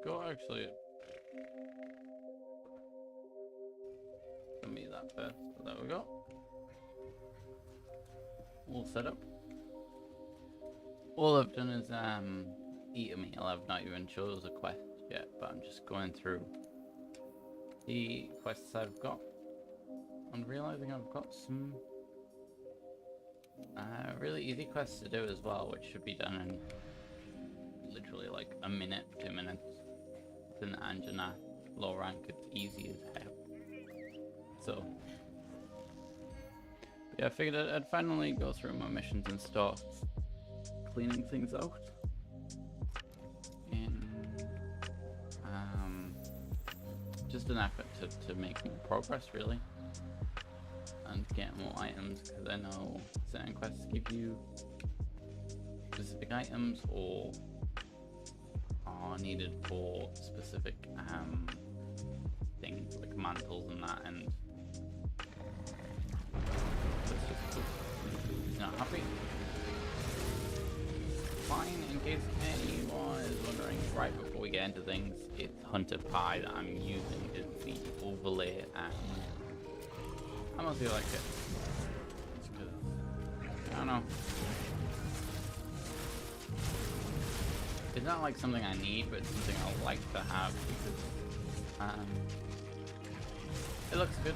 Go actually. Let me that first. There we go. All set up. All I've done is eat a meal. I've not even chose a quest yet, but I'm just going through the quests I've got and realizing I've got some really easy quests to do as well, which should be done in literally like a minute, 2 minutes. It's in the Anjana low rank, it's easy as hell. So yeah, I figured I'd finally go through my missions and start cleaning things out in just an effort to make more progress really and get more items, because I know certain quests give you specific items or are needed for specific things like mantles and that, and he's not happy. Fine, in case anyone is wondering, right before we get into things, it's Hunter Pie that I'm using is the overlay, and I mostly like it. It's good. I don't know. It's not like something I need, but it's something I like to have because it looks good.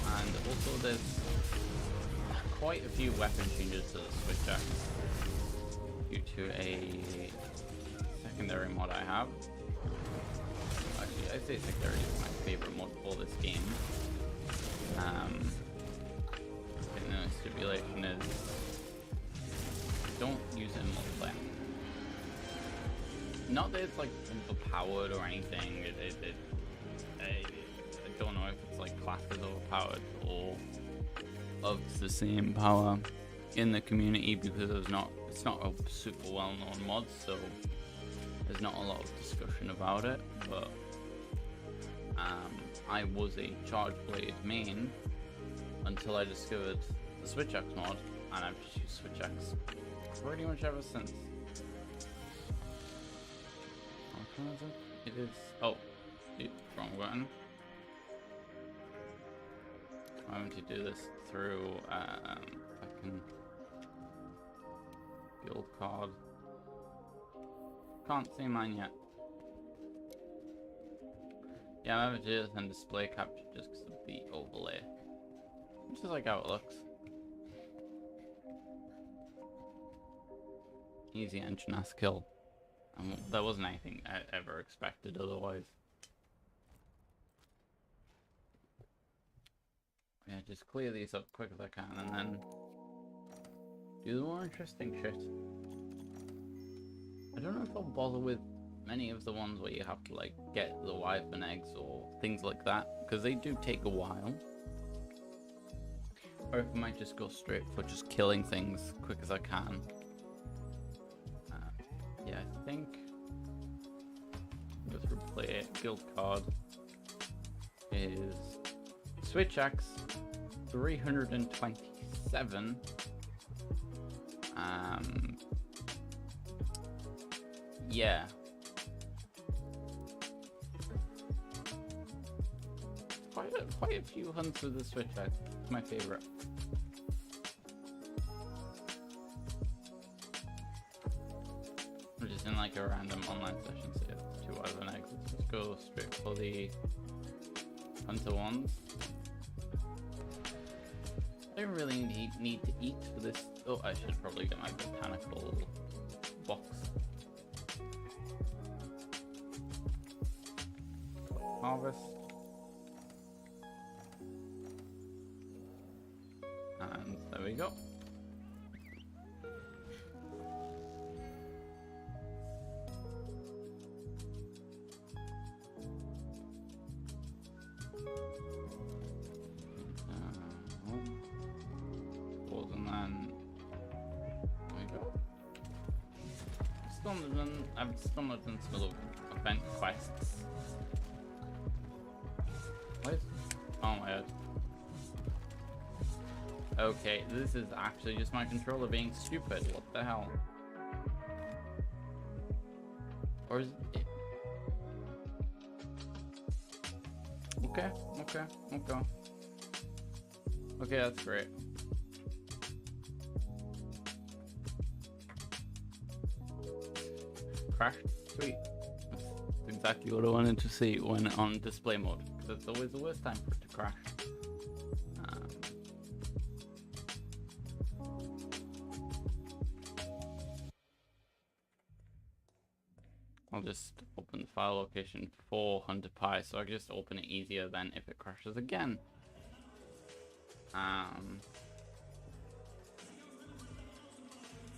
And also there's quite a few weapon changes to the Switch Axe due to a secondary mod I have. Actually, I say secondary is my favorite mod for this game. And the stipulation is don't use it in multiplayer. Not that it's like overpowered or anything. I don't know if it's like classed as overpowered or of the same power in the community, because it's not a super well-known mod, so there's not a lot of discussion about it. But I was a Charge Blade main until I discovered the Switch Axe mod, and I've just used Switch Axe pretty much ever since. Which one is it? It is. Oh, wrong button. I'm going to do this through fucking guild card. Can't see mine yet. Yeah, I'm going to do this in display capture just because of the overlay. Just like how it looks. Easy engine ass kill. That wasn't anything I ever expected otherwise. Yeah, just clear these up quick as I can and then do the more interesting shit. I don't know if I'll bother with many of the ones where you have to like get the wyvern eggs or things like that, because they do take a while. Or if I might just go straight for just killing things quick as I can. Yeah, I think go through play guild card is Switch Axe 327. Yeah. Quite a few hunts with the Switch Axe. It's my favorite. I'm just in like a random online session, so yeah, 2 out of an exit. Let's go straight for the hunter ones. I don't really need to eat for this. Oh, I should probably get my botanical box. Harvest. And there we go. I've still not done some of the event quests. What? Oh my god. Okay, this is actually just my controller being stupid. What the hell? Or is it? Okay. Okay, that's great. Crash? Sweet. That's exactly what I wanted to see when on display mode. Because it's always the worst time for it to crash. I'll just open the file location for Hunter Pie, so I can just open it easier than if it crashes again.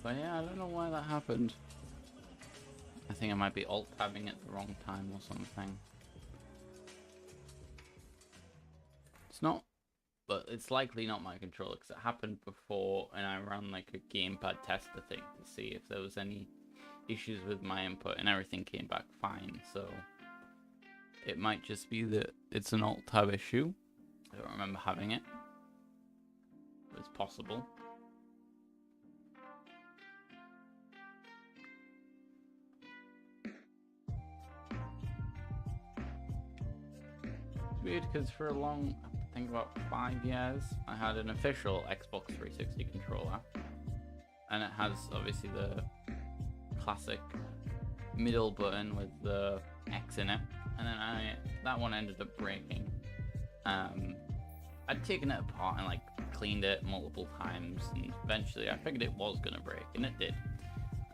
But yeah, I don't know why that happened. I think I might be alt-tabbing at the wrong time or something. It's not, but it's likely not my controller, because it happened before and I ran like a gamepad tester thing to see if there was any issues with my input, and everything came back fine. So it might just be that it's an alt-tab issue. I don't remember having it. It's possible. It's weird because for a long, I think about 5 years, I had an official Xbox 360 controller, and it has obviously the classic middle button with the X in it, and then that one ended up breaking. I'd taken it apart and like cleaned it multiple times, and eventually I figured it was gonna break, and it did.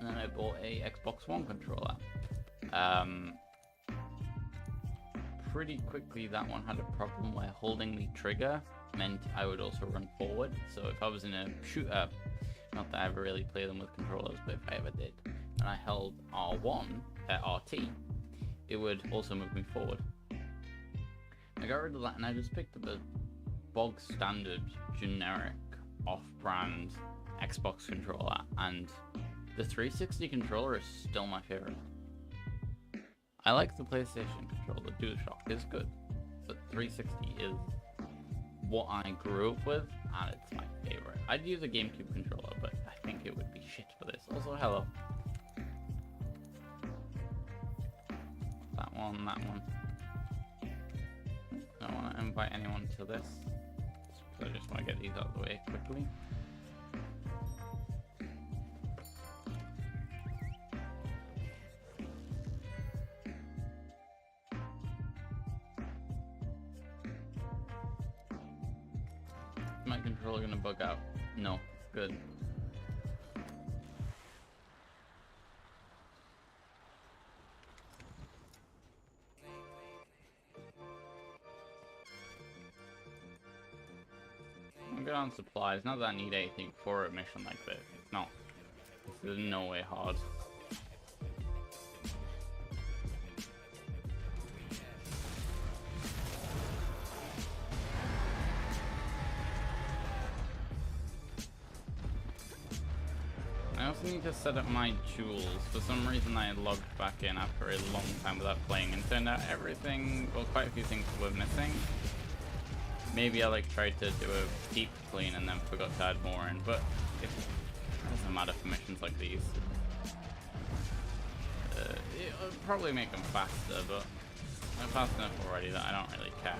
And then I bought a Xbox One controller. Pretty quickly that one had a problem where holding the trigger meant I would also run forward. So if I was in a shooter, not that I ever really play them with controllers, but if I ever did, and I held R1 at RT, it would also move me forward. I got rid of that and I just picked up a bog standard generic off-brand Xbox controller, and the 360 controller is still my favorite. I like the PlayStation controller, DualShock is good, but 360 is what I grew up with, and it's my favorite. I'd use a GameCube controller, but I think it would be shit for this. Also, hello. That one. I don't want to invite anyone to this, so I just want to get these out of the way quickly. Is my controller gonna bug out? No, good. I'm good on supplies. Not that I need anything for a mission like this. It's not. This is no way hard. I also need to set up my jewels. For some reason I logged back in after a long time without playing, and turned out everything, well, quite a few things were missing. Maybe I like tried to do a deep clean and then forgot to add more in, but it doesn't matter for missions like these. It'll probably make them faster, but I'm fast enough already that I don't really care.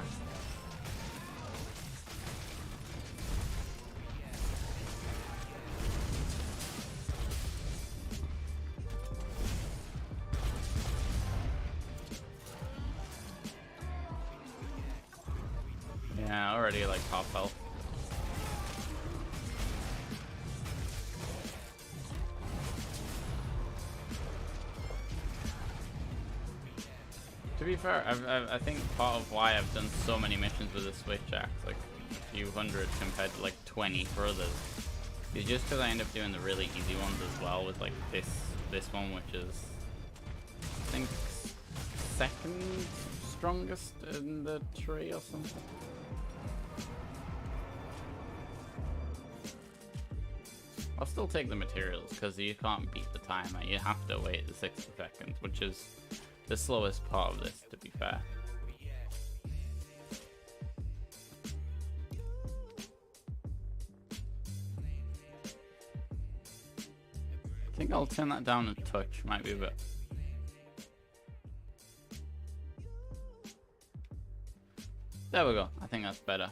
Yeah, already like half health. To be fair, I think part of why I've done so many missions with the Switch axe, like a few hundred compared to like 20 for others, is just because I end up doing the really easy ones as well, with like this one, which is I think second strongest in the tree or something. I'll still take the materials because you can't beat the timer. You have to wait the 60 seconds, which is the slowest part of this, to be fair. I think I'll turn that down a touch, might be a bit. There we go, I think that's better.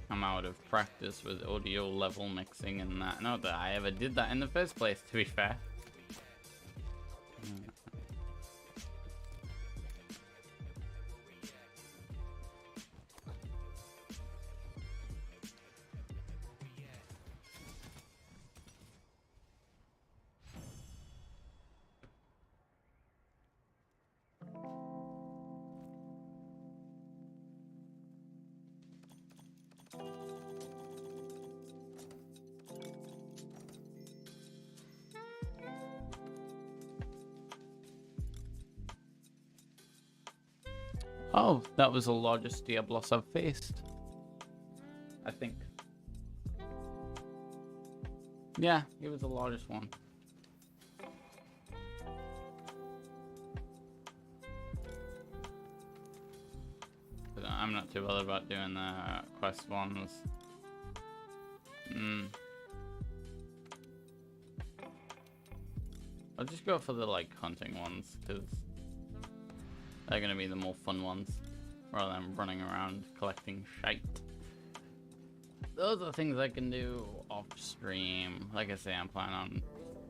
I'm out of practice with audio level mixing and that. Not that I ever did that in the first place, to be fair. Oh, that was the largest Diablos I've faced. I think. Yeah, he was the largest one. But I'm not too bothered about doing the quest ones. I'll just go for the like hunting ones, because they're gonna be the more fun ones, rather than running around collecting shite. Those are things I can do off stream. Like I say, I'm planning on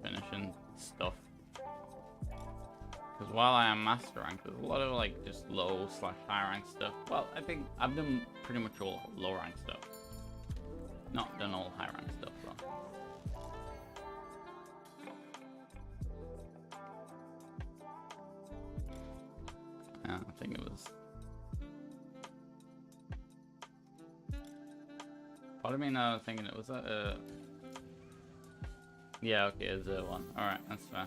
finishing stuff. Because while I am master rank, there's a lot of like just low / high rank stuff. Well, I think I've done pretty much all low rank stuff. Not done all high rank stuff though. Yeah, I think it was. Part of me now thinking it was a. Yeah, okay, it's a one. Alright, that's fair.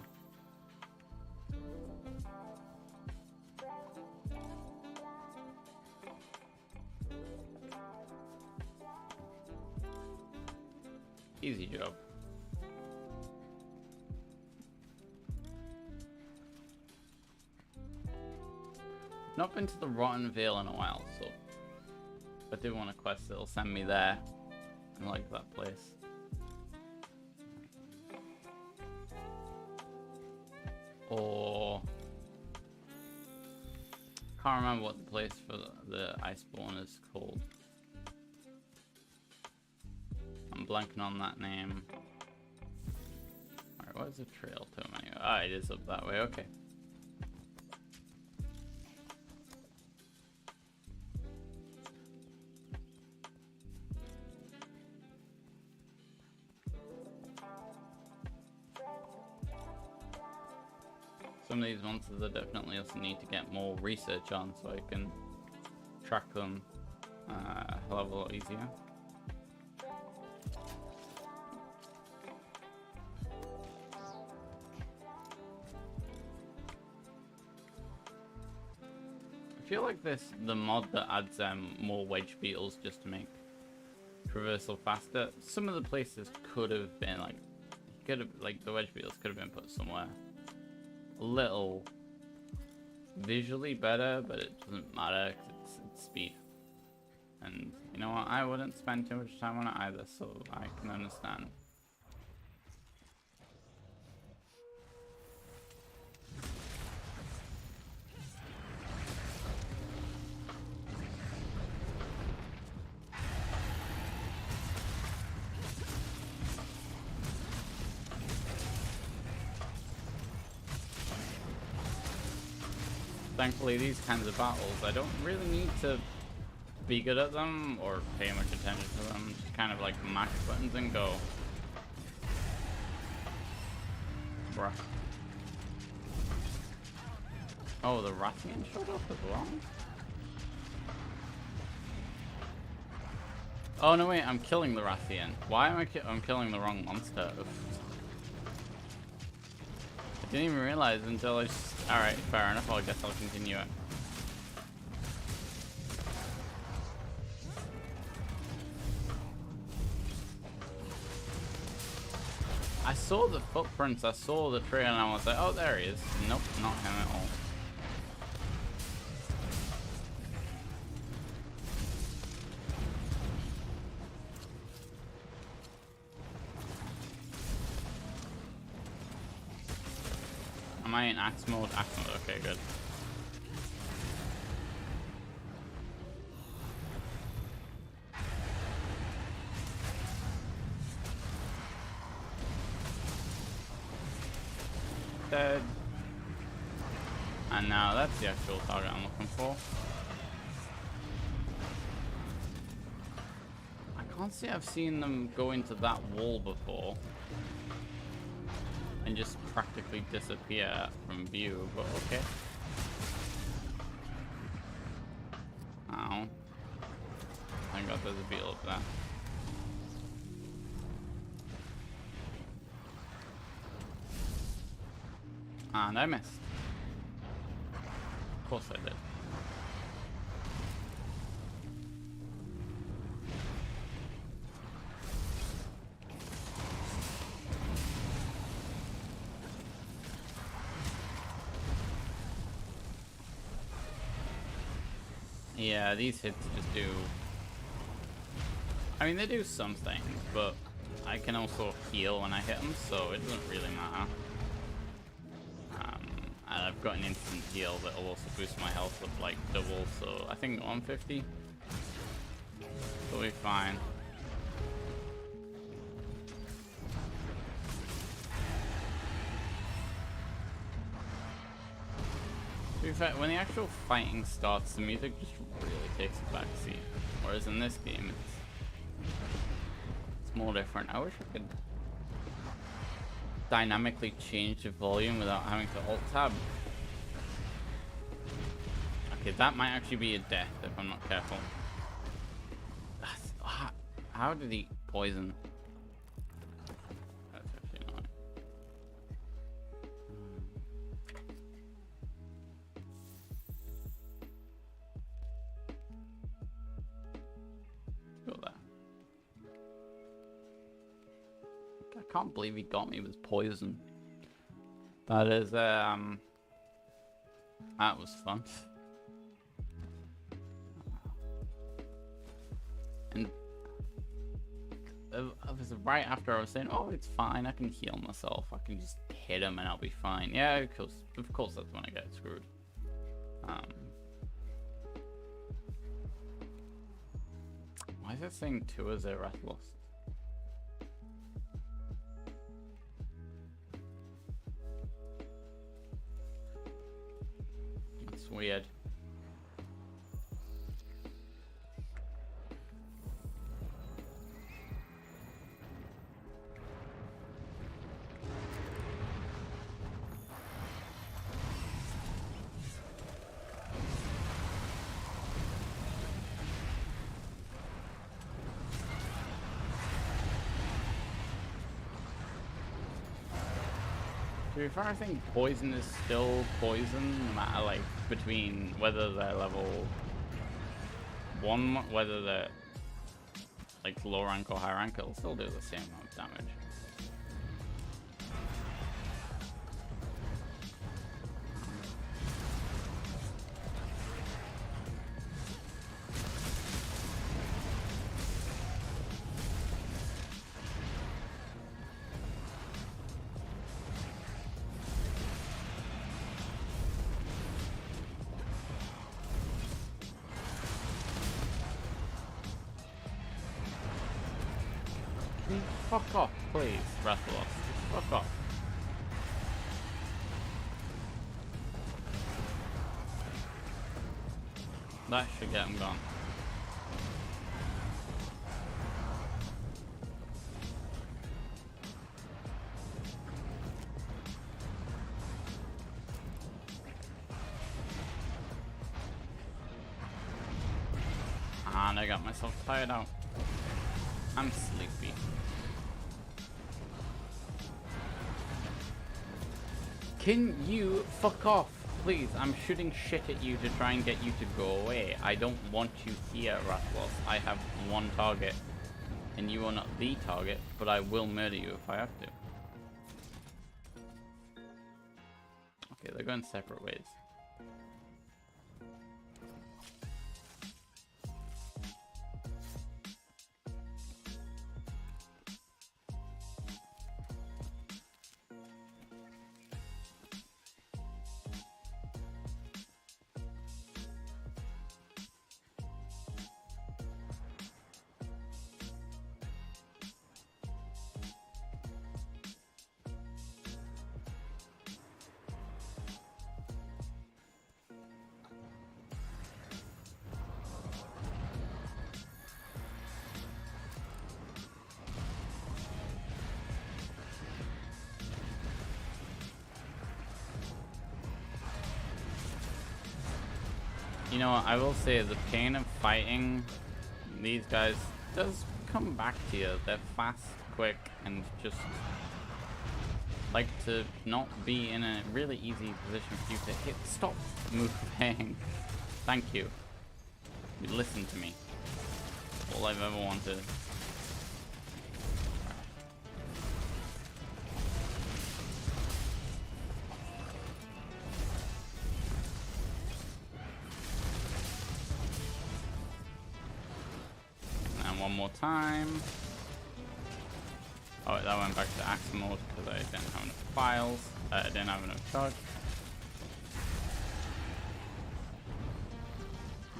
Easy job. Not been to the Rotten Vale in a while, so if I do want a quest, it'll send me there. I like that place. Or can't remember what the place for the Iceborne is called. I'm blanking on that name. Alright, where's the trail to him anyway? Ah, it is up that way, okay. Some of these monsters I definitely also need to get more research on so I can track them a hell of a lot easier. I feel like the mod that adds more wedge beetles just to make traversal faster. Some of the places could have been like the wedge beetles could have been put somewhere a little visually better, but it doesn't matter because it's speed. And you know what? I wouldn't spend too much time on it either, so I can understand. Thankfully, these kinds of battles, I don't really need to be good at them or pay much attention to them. Just kind of like mash buttons and go. Bruh. Oh, the Rathian showed up as well? Oh no wait, I'm killing the Rathian. Why am I'm killing the wrong monster? I didn't even realize until I just... Alright, fair enough, I guess I'll continue it. I saw the footprints, I saw the tree, and I was like, oh, there he is. Nope, not him at all. Am I in axe mode? Axe mode, okay, good. Dead. And now that's the actual target I'm looking for. I can't say I've seen them go into that wall before and just practically disappear from view, but okay. Ow. Thank God there's a beetle up there. And I missed. Of course I did. Yeah, these hits just do... I mean, they do something, but I can also heal when I hit them, so it doesn't really matter. And I've got an instant heal that will also boost my health up like double, so I think 150 will be fine. To be fair, when the actual fighting starts, the music just really takes a backseat. Whereas in this game, it's more different. I wish I could dynamically change the volume without having to alt tab. Okay, that might actually be a death if I'm not careful. How did he poison? That's actually not. Go there. I can't believe he got me with poison. That is, that was fun. And it was right after I was saying, oh, it's fine, I can heal myself, I can just hit him and I'll be fine. Yeah, of course that's when I get screwed. Why is it saying 2 as a wrath lost? That's weird. To be fair, I think poison is still poison, no matter like between whether they're level 1, whether they're like low rank or high rank, it'll still do the same amount of damage. Fuck off, please, Wrathlos. Fuck off. That should get him gone. And I got myself tired out. I'm sleepy. Can you fuck off, please? I'm shooting shit at you to try and get you to go away. I don't want you here, Wrathlos. I have one target, and you are not the target, but I will murder you if I have to. Okay, they're going separate ways. You know what, I will say the pain of fighting these guys does come back to you. They're fast, quick, and just like to not be in a really easy position for you to hit. Stop moving. Thank you. You listen to me. All I've ever wanted. One more time. Oh, that went back to axe mode because I didn't have enough files. I didn't have enough charge.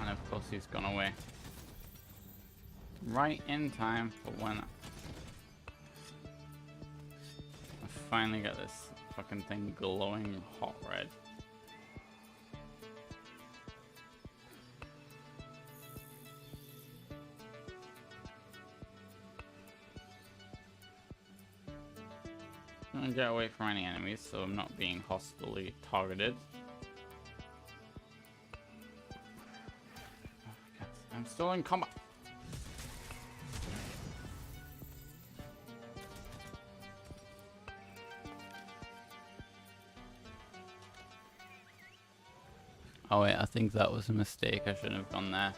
And of course he's gone away. Right in time for when I finally get this fucking thing glowing hot red. I'm gonna get away from any enemies so I'm not being hostilely targeted. Oh, I'm still in combat. Oh wait, I think that was a mistake. I shouldn't have gone there.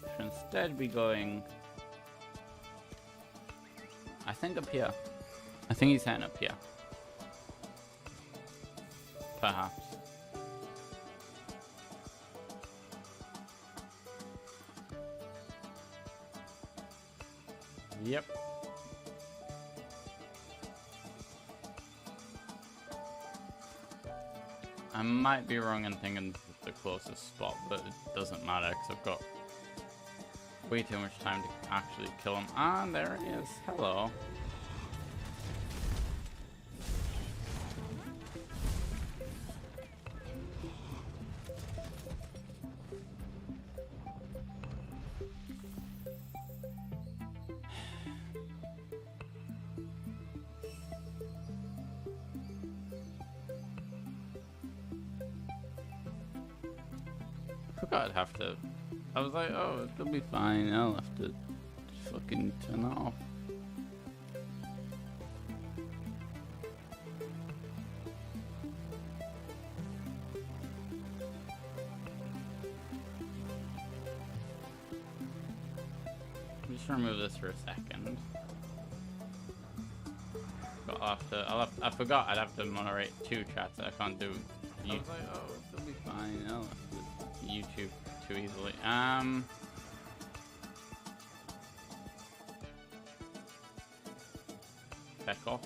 I should instead be going... I think up here. I think he's heading up here. Perhaps. Yep. I might be wrong in thinking this is the closest spot, but it doesn't matter because I've got way too much time to actually kill him. Ah, there he is. Hello. I forgot I'd have to... I was like, oh, it'll be fine. I'll have to just fucking turn that off. Just remove this for a second. But I forgot I'd have to moderate two chats. I can't do. I was like, oh, it'll be fine. I'll have to YouTube too easily. Back off.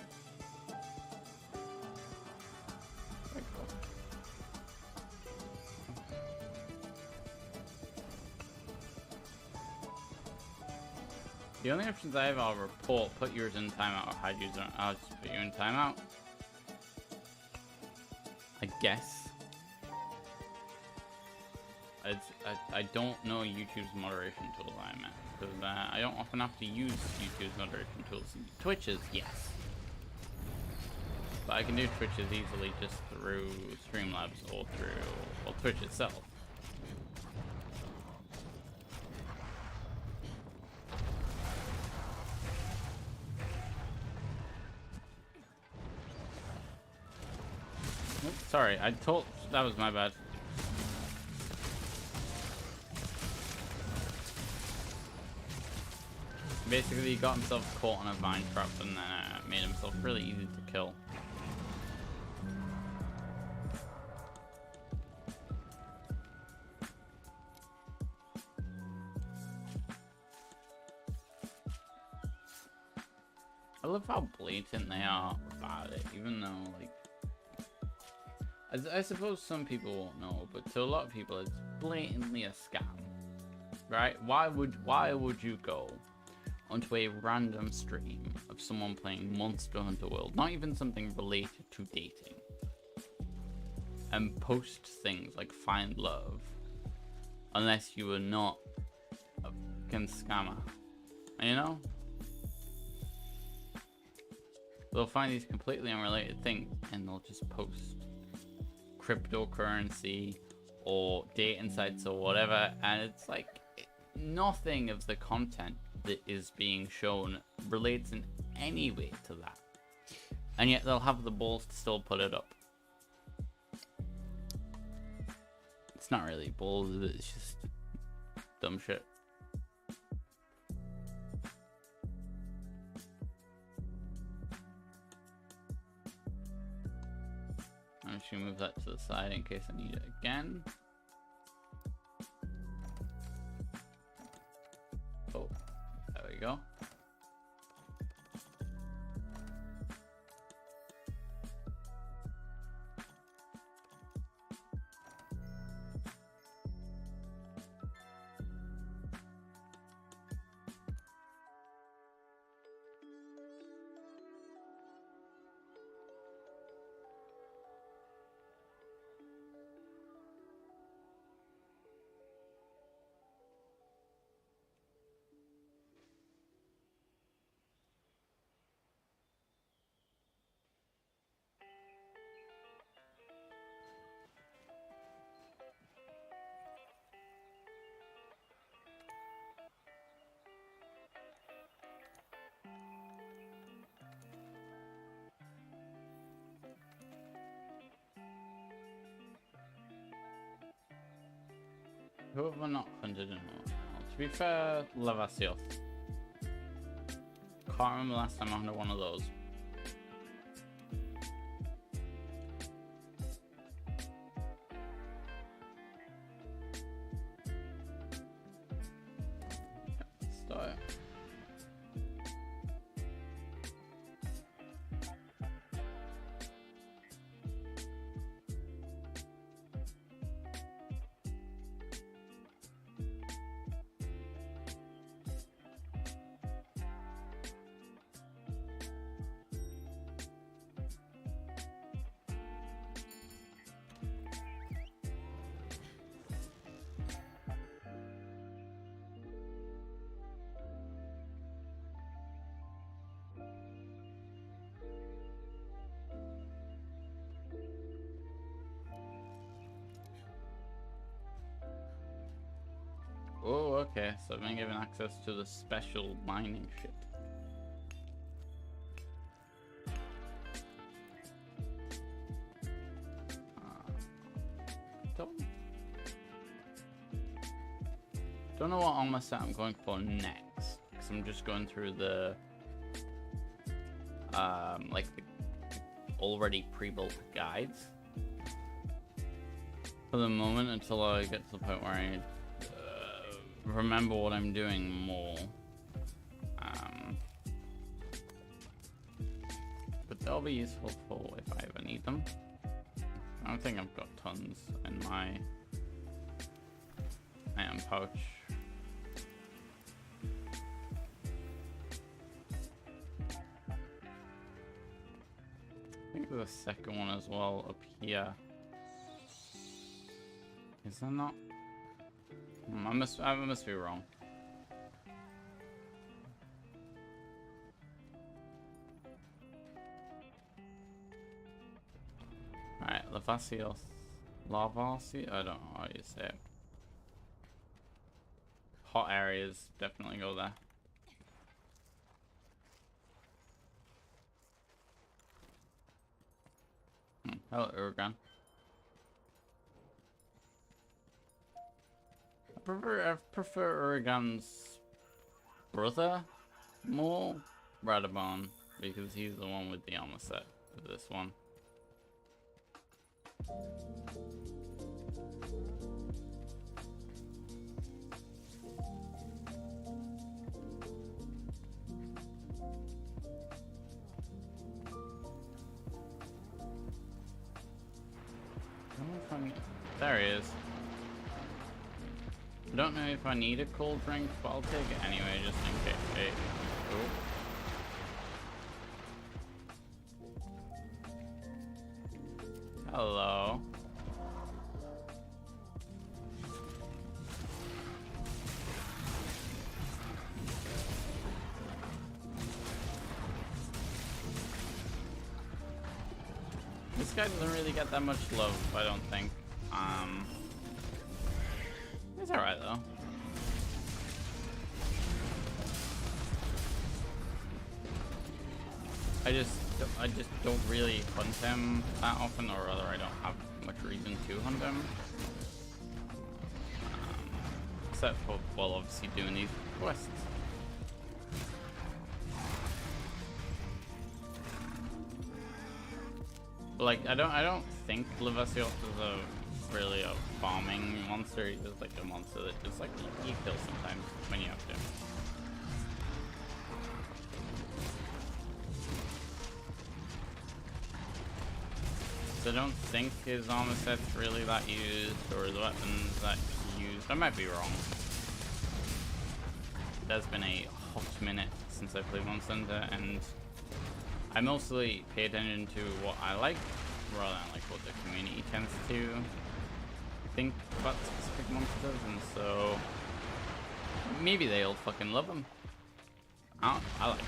Back off. The only options I have are report, put yours in timeout, or hide user. I'll just put you in timeout. I guess. I don't know YouTube's moderation tool I meant, because I don't often have to use YouTube's moderation tools. Twitch's, yes. But I can do Twitch's easily just through Streamlabs or through Twitch itself. Oops, sorry, that was my bad. Basically, he got himself caught on a vine trap and then made himself really easy to kill. I love how blatant they are about it, even though, like, I suppose some people won't know, but to a lot of people, it's blatantly a scam, right? Why would you go onto a random stream of someone playing Monster Hunter World, not even something related to dating, and post things like find love, unless you were not a fucking scammer, you know? They'll find these completely unrelated things and they'll just post cryptocurrency or dating sites or whatever, and it's like nothing of the content that is being shown relates in any way to that, and yet they'll have the balls to still put it up. It's not really balls, it's just dumb shit. I'm just gonna move that to the side in case I need it again. Oh, there we go. Who have I not hunted in a while? To be fair, Lavasioth. Can't remember last time I hunted one of those. Start. Oh, okay, so I've been given access to the special mining shit. Don't know what armor set I'm going for next, because I'm just going through the like the already pre-built guides for the moment until I get to the point where I remember what I'm doing more. But they'll be useful for if I ever need them. I don't think I've got tons in my item pouch. I think there's a second one as well up here. Is there not? I must be wrong. Alright, Lavasios. I don't know how you say it. Hot areas, definitely go there. Hello, Urugan. I prefer Urugan's brother more, Radabon, because he's the one with the armor set for this one. There he is. I don't know if I need a cold drink, but I'll take it anyway, just in case. Hey. Oh. Hello. This guy doesn't really get that much love, I don't think. It's alright though. I just don't really hunt him that often, or rather I don't have much reason to hunt him. Except for, well, obviously doing these quests. But like, I don't think Levasios is really a farming monster. He's just like a monster that just like you kill sometimes when you have to. So I don't think his armor set's really that used, or his weapons that used. I might be wrong. There's been a hot minute since I played Monster Hunter, and I mostly pay attention to what I like, rather than like what the community tends to think about specific monsters, and so maybe they'll fucking love them. I like them.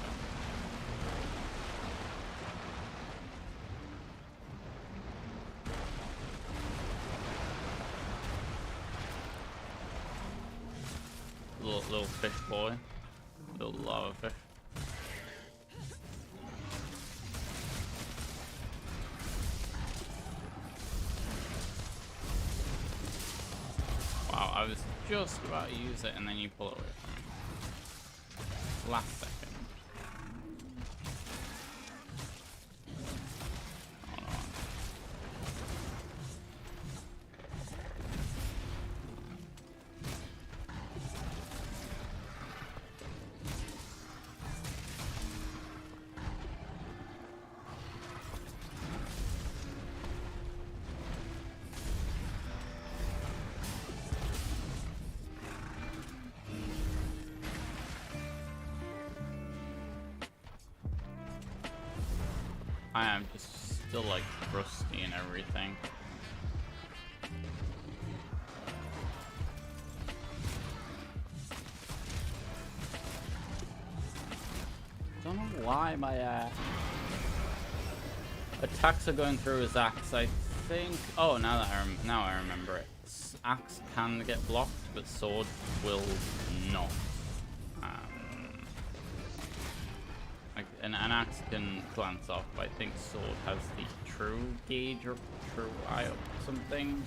Little fish boy, little lava fish. Wow, I was just about to use it and then you pull it away from me. Last second. Oh no. I am just still like rusty and everything. Don't know why my attacks are going through his axe. I think. Oh, now I remember it. Axe can get blocked, but sword will not. An axe can glance off, but I think sword has the true gauge or true eye or something.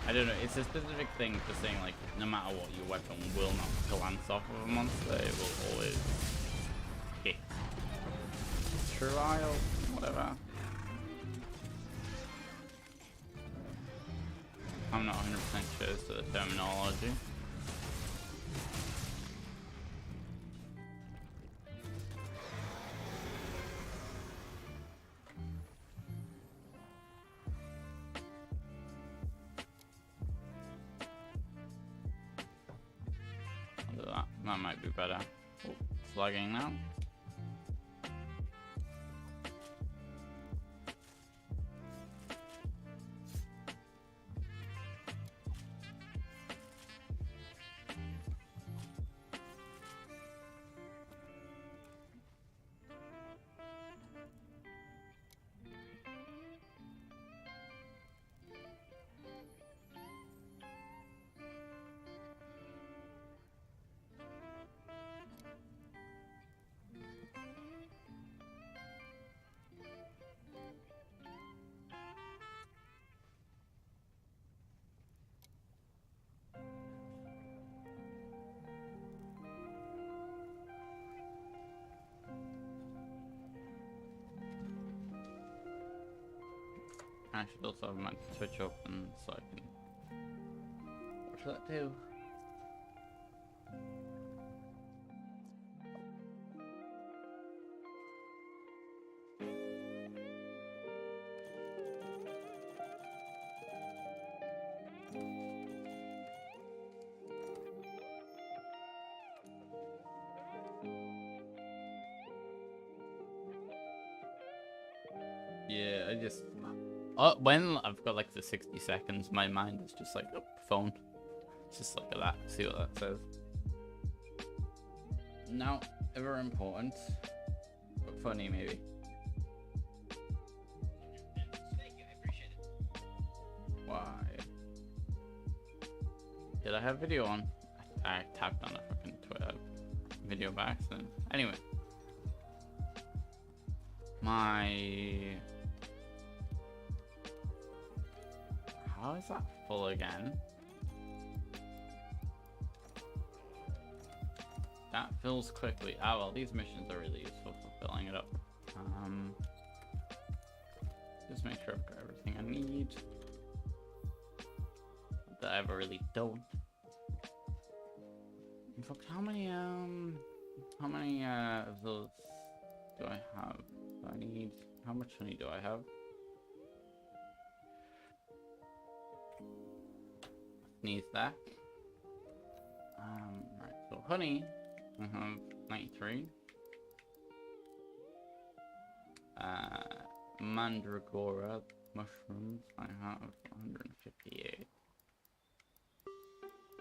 I don't know, it's a specific thing for saying like no matter what, your weapon will not glance off of a monster, it will always hit. True eye or whatever. I'm not 100% sure as to the terminology. That might be better. Oh, it's lagging now. I should also have my Twitch open so I can watch that too. I just when I've got like the 60 seconds, my mind is just like, oh, phone. Just look at that, see what that says. Now, ever important, but funny maybe. Why? Did I have video on? I tapped on a fucking Twitter video by accident. Anyway. How is that full again? That fills quickly. Ah, well, these missions are really useful for filling it up. Just make sure I've got everything I need. That I ever really don't. In fact, how many of those do I have? I need, how much honey do I have? Needs that. Right, so honey, I have 93. Mandragora mushrooms, I have 158.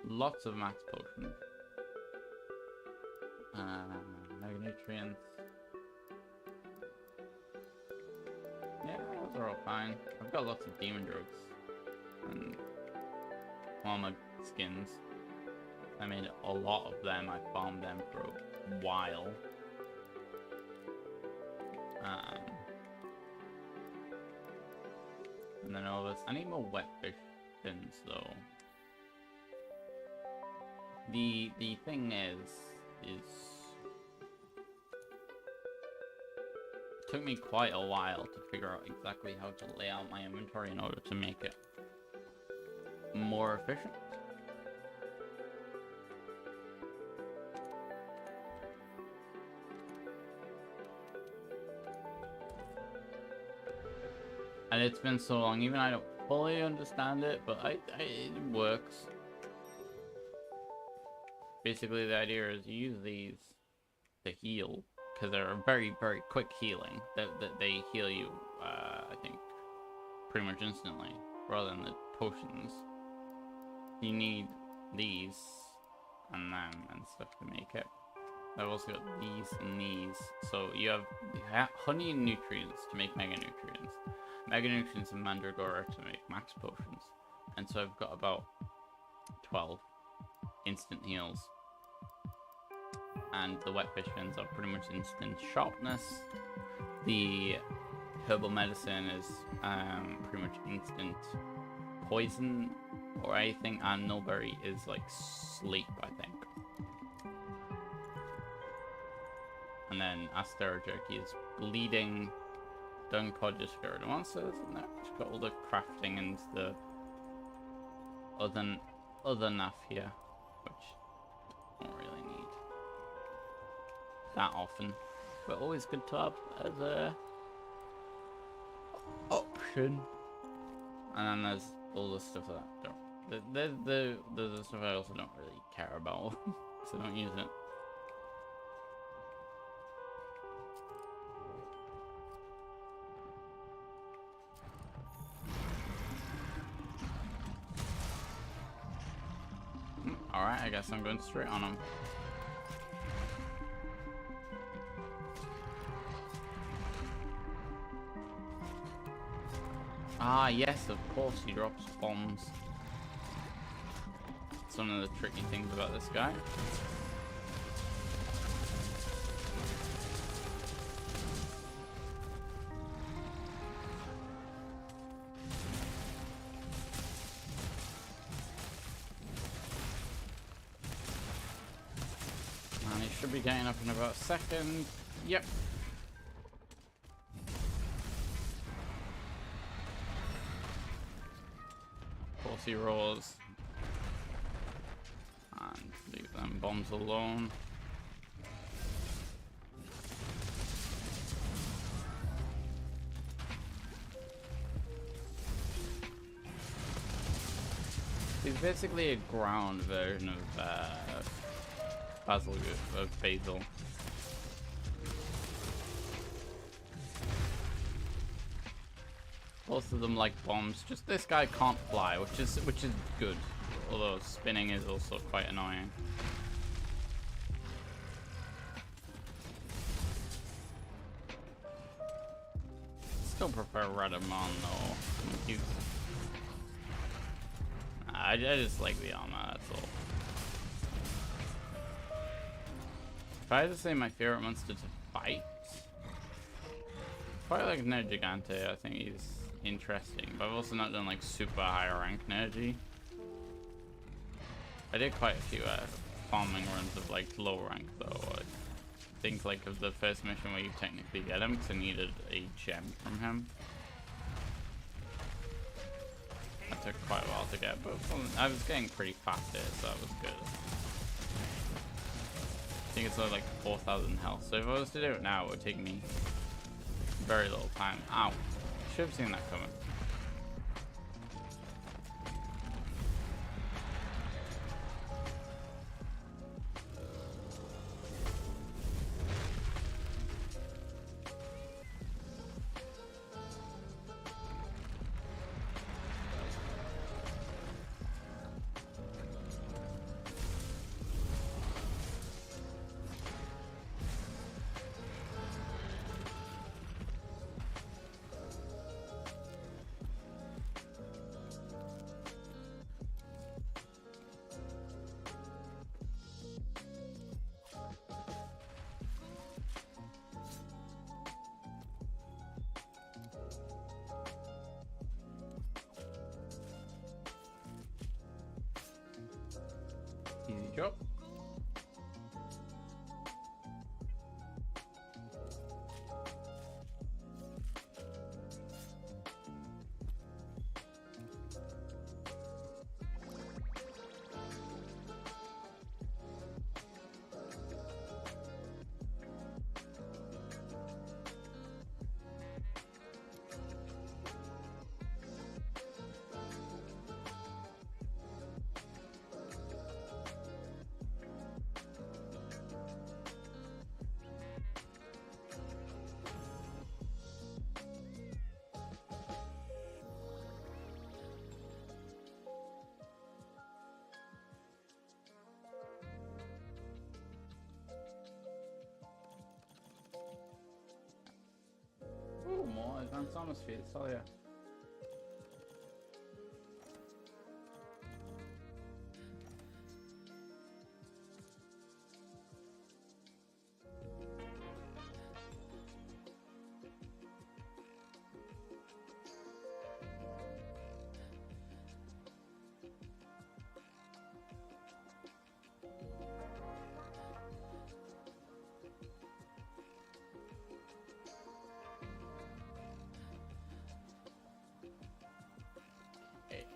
Lots of max potions. Nutrients. Yeah, those are all fine. I've got lots of demon drugs and armor skins. I made a lot of them. I farmed them for a while. And then all this. I need more wet fish fins though. The thing is it took me quite a while to figure out exactly how to lay out my inventory in order to make it more efficient. And it's been so long, even I don't fully understand it, but it works. Basically, the idea is you use these to heal, because they're very, very quick healing. They heal you, I think, pretty much instantly, rather than the potions. You need these and them and stuff to make it. I've also got these and these. So you have honey and nutrients to make mega nutrients. Mega nutrients and mandragora to make max potions. And so I've got about 12 instant heals. And the wet fish fins are pretty much instant sharpness. The herbal medicine is pretty much instant poison or anything, and Nulberry is like sleep, I think. And then Aster Jerky is bleeding. Dung Pod just got rid of monsters, and that's got all the crafting and the other naff here, which I don't really need that often, but always good to have as a option. And then there's all the stuff that there's the stuff I also don't really care about, so don't use it. Alright, I guess I'm going straight on him. Ah, yes, of course he drops bombs. It's one of the tricky things about this guy. And he should be getting up in about a second. Yep. He roars and leave them bombs alone. He's basically a ground version of Basil. Both of them like bombs. Just this guy can't fly, which is good. Although spinning is also quite annoying. Still prefer Radamon though. I just like the armor, that's all. If I had to say my favorite monster to fight, probably like Nergigante. I think he's interesting, but I've also not done like super high rank Nergy. I did quite a few farming runs of like low rank though. I think like of the first mission where you technically get him because I needed a gem from him. That took quite a while to get, but I was getting pretty fast here, so that was good. I think it's like 4,000 health, so if I was to do it now, it would take me very little time. Ow. Should have seen that coming. Easy job. Ooh, more advanced armor spheres, oh yeah.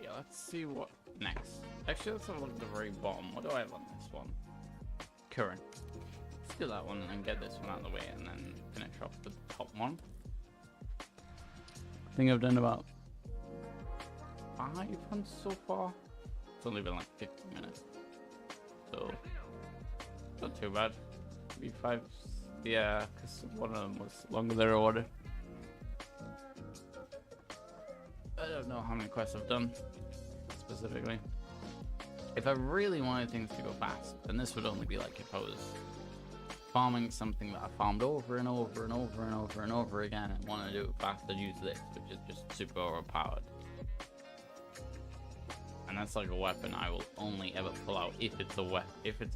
Yeah, let's see what next. Actually, let's have a look at the very bottom. What do I have on this one? Current. Let's do that one and get this one out of the way and then finish off the top one. I think I've done about 5 runs so far. It's only been like 15 minutes. So, not too bad. Maybe 5, yeah, because one of them was longer than I ordered. I don't know how many quests I've done specifically. If I really wanted things to go fast, then this would only be like if I was farming something that I farmed over and over and over and over and over again and want to do it fast, I'd use this, which is just super overpowered. And that's like a weapon I will only ever pull out if it's a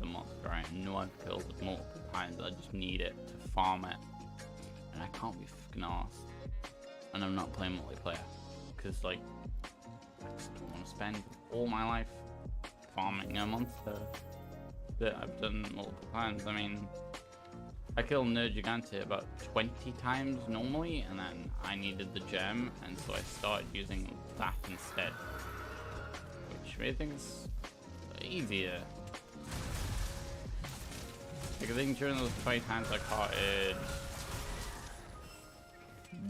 monster I know I've killed it multiple times. I just need it to farm it, and I can't be fucking arsed. And I'm not playing multiplayer. Because, like, I just don't want to spend all my life farming a monster that I've done multiple times. I mean, I killed Nergigante about 20 times normally, and then I needed the gem, and so I started using that instead, which made things easier. Like, I think during those 20 times I caught it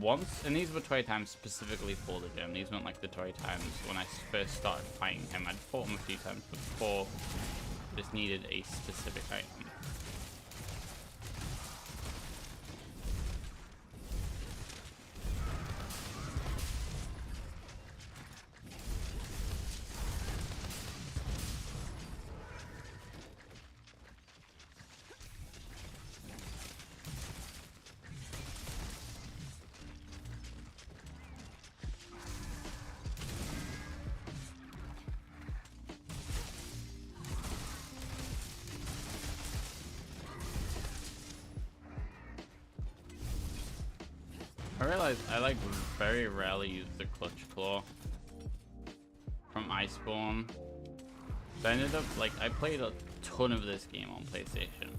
once, and these were 20 times specifically for the gem. These weren't like the 20 times when I first started fighting him. I'd fought him a few times before, just needed a specific item. realized I like very rarely use the clutch claw from Iceborne. So I ended up like I played a ton of this game on PlayStation.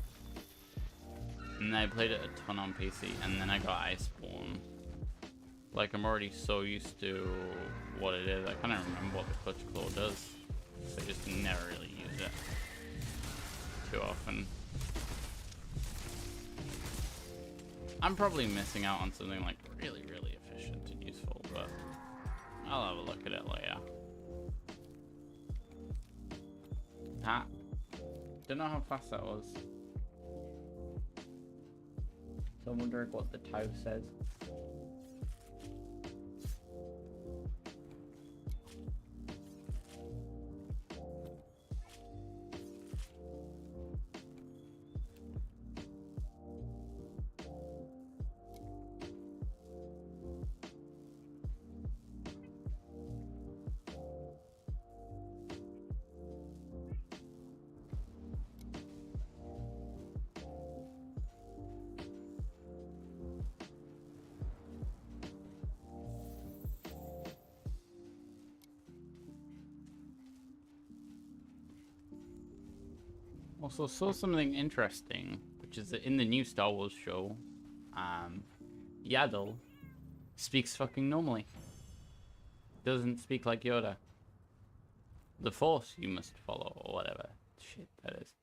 And then I played it a ton on PC, and then I got Iceborne. Like, I'm already so used to what it is, I kind of remember what the clutch claw does. So I just never really use it too often. I'm probably missing out on something like really, really efficient and useful, but I'll have a look at it later. Ah, don't know how fast that was. So I'm wondering what the tau says. Also saw something interesting, which is that in the new Star Wars show, Yaddle speaks fucking normally. Doesn't speak like Yoda. The Force you must follow, or whatever shit that is.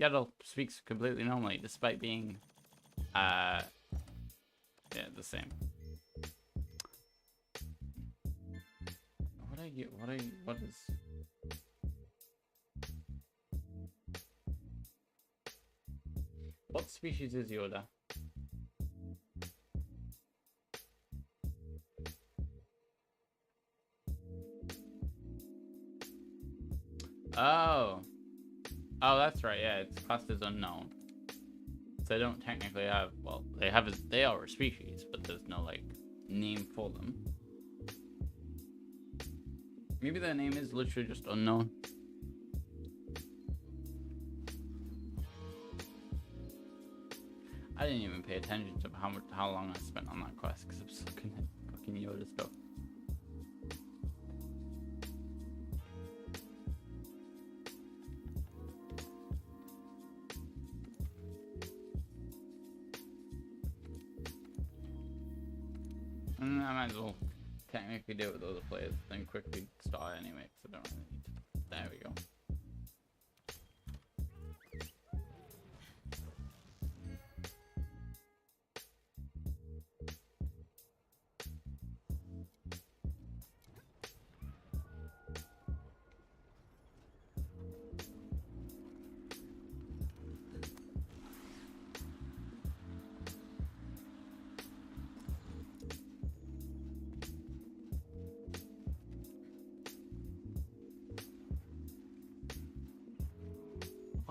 Yaddle speaks completely normally, despite being, yeah, the same. What is... What species is Yoda? Oh. Oh, that's right, yeah, it's classed as unknown. So they don't technically have, well, they are a species, but there's no, like, name for them. Maybe their name is literally just unknown. I didn't even pay attention to how long I spent on that quest because I was looking at fucking Yoda stuff. I might as well technically do it with other players, then quickly start anyway because I don't really need to. There we go.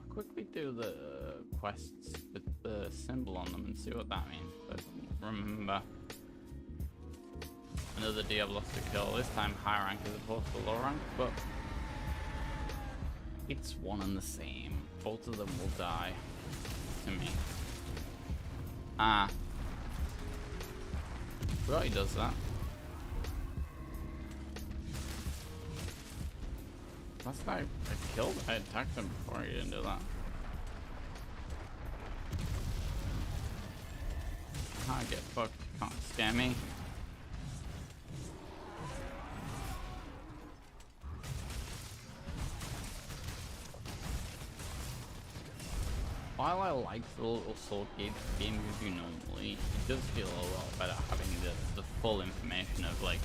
Quickly do the quests with the symbol on them and see what that means. I don't remember. Another Diabloster kill, this time high rank as opposed to low rank, but it's one and the same. Both of them will die to me. Ah. Forgot he does that. Last time I attacked him before, he didn't do that. Can't get fucked, can't scam me. While I like the little sword game gives you normally, it does feel a lot better having the full information of like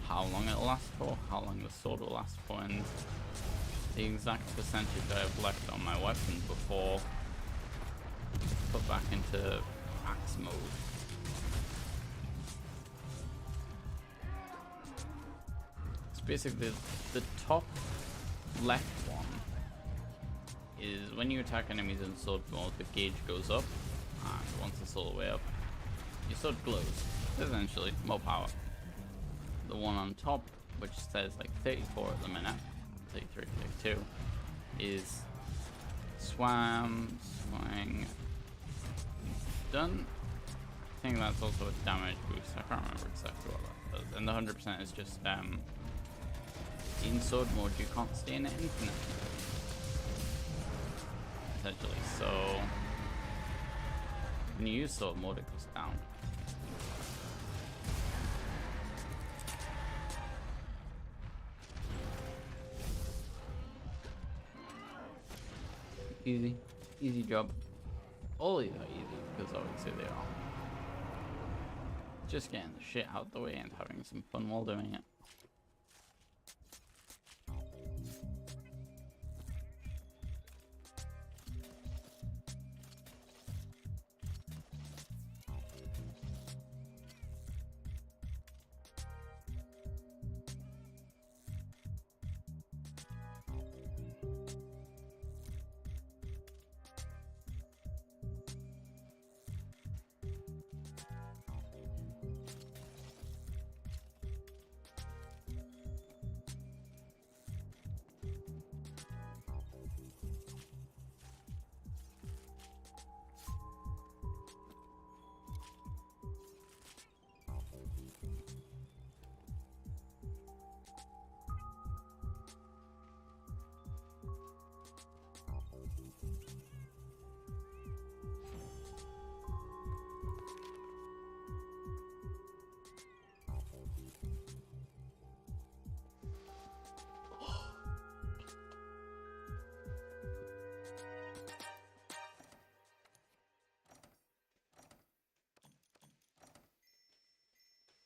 how long it'll last for, how long the sword will last for, and the exact percentage I have left on my weapon before put back into axe mode. It's basically the top left one is when you attack enemies in sword mode, the gauge goes up, and once it's all the way up, your sword glows. Essentially, more power. The one on top, which says like 34 at the minute, 33, 32, is swam, swing, done. think that's also a damage boost. I can't remember exactly what that does. And the 100% is just in sword mode you can't stay in it infinitely. Essentially, so when you use sword mode it goes down. Easy job. All these are easy because obviously they are. Just getting the shit out the way and having some fun while doing it.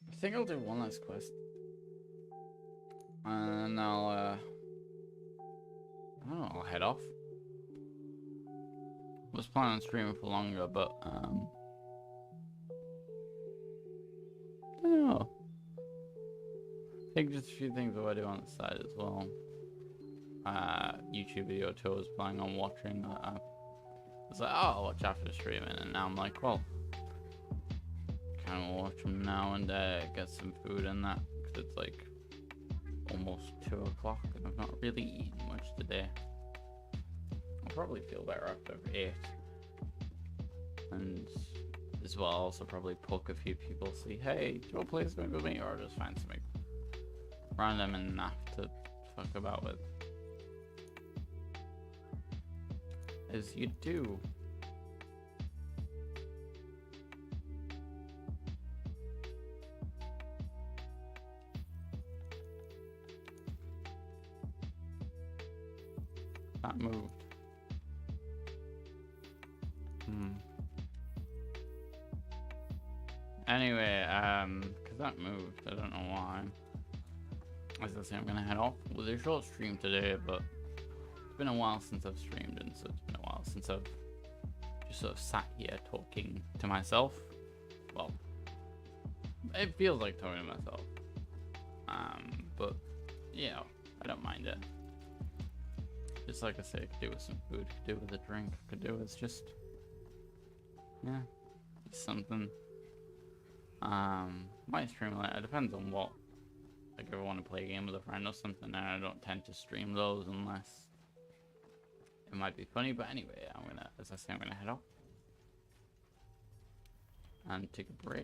I think I'll do one last quest. And I'll, I don't know, I'll head off. I was planning on streaming for longer, but, I don't know. I think just a few things I do on the side as well. YouTube video too I was planning on watching. I was like, oh, I'll watch after streaming, and now I'm like, well, kind of watch them now and get some food and that, because it's like almost 2 o'clock and I've not really eaten much today. I'll probably feel better after 8, and as well also probably poke a few people, see, hey, do you want to play something with me, or just find something random and enough to fuck about with, as you do. That moved. Anyway, because that moved, I don't know why. As I say, I'm gonna head off with a short stream today, but it's been a while since I've streamed, and so it's been a while since I've just sort of sat here talking to myself. Well, it feels like talking to myself. But yeah, I don't mind it. Just like I say, I could do with some food, could do with a drink, could do with just, yeah, just something. Might stream later, it depends on what, like if I want to play a game with a friend or something, and I don't tend to stream those unless it might be funny, but anyway, I'm gonna, as I say, I'm gonna head off and take a break.